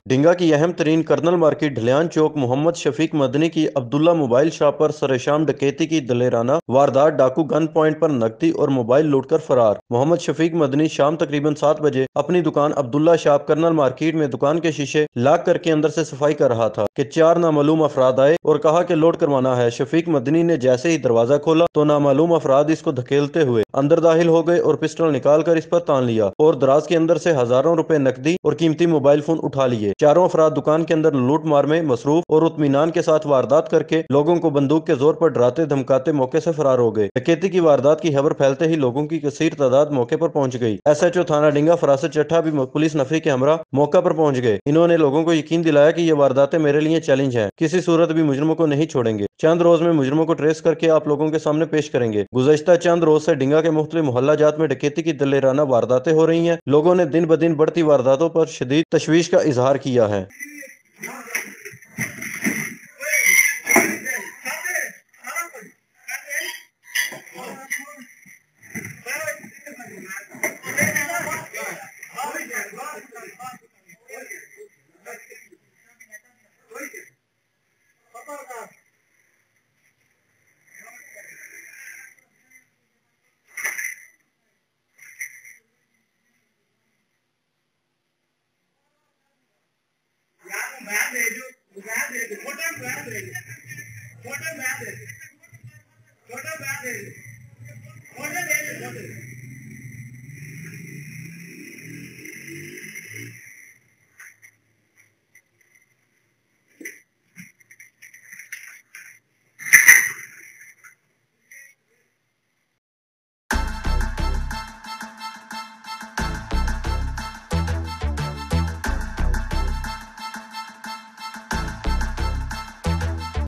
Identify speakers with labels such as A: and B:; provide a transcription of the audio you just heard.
A: डिंगा की अहम तरीन कर्नल मार्केट ढलियान चौक मोहम्मद शफीक मदनी की अब्दुल्ला मोबाइल शॉप पर सरेशाम डकैती की दलेराना वारदात। डाकू गन पॉइंट पर नकदी और मोबाइल लूटकर फरार। मोहम्मद शफीक मदनी शाम तकरीबन 7 बजे अपनी दुकान अब्दुल्ला शॉप कर्नल मार्केट में दुकान के शीशे लॉक करके अंदर से सफाई कर रहा था कि 4 नामालूम अफराद आए और कहा कि लोड करवाना है। शफीक मदनी ने जैसे ही दरवाजा खोला तो नामालूम अफराद इसको धकेलते हुए अंदर दाखिल हो गए और पिस्टल निकाल कर इस पर तान लिया और दराज के अंदर से हजारों रुपए नकदी और कीमती मोबाइल फोन उठा लिए। चारों अफराद दुकान के अंदर लूट मार में मसरूफ और इत्मीनान के साथ वारदात करके लोगों को बंदूक के जोर पर डराते धमकाते मौके से फरार हो गए। डकैती की वारदात की खबर फैलते ही लोगों की कसीर तादाद मौके पर पहुंच गई। एसएचओ थाना डिंगा फरासत चट्ठा भी पुलिस नफरी के हमरा मौका पर पहुंच गए। इन्होंने लोगों को यकीन दिलाया कि ये वारदातें मेरे लिए चैलेंज हैं, किसी सूरत भी मुजरिमों को नहीं छोड़ेंगे। चंद रोज में मुजरिमों को ट्रेस करके आप लोगों के सामने पेश करेंगे। गुज़श्ता चंद रोज से डिंगा के मुख्तलिफ मोहल्ला जात में डकैती की दलेराना वारदातें हो रही हैं। लोगों ने दिन ब दिन बढ़ती वारदातों पर शदीद तशवीश का इजहार किया है।
B: छोटा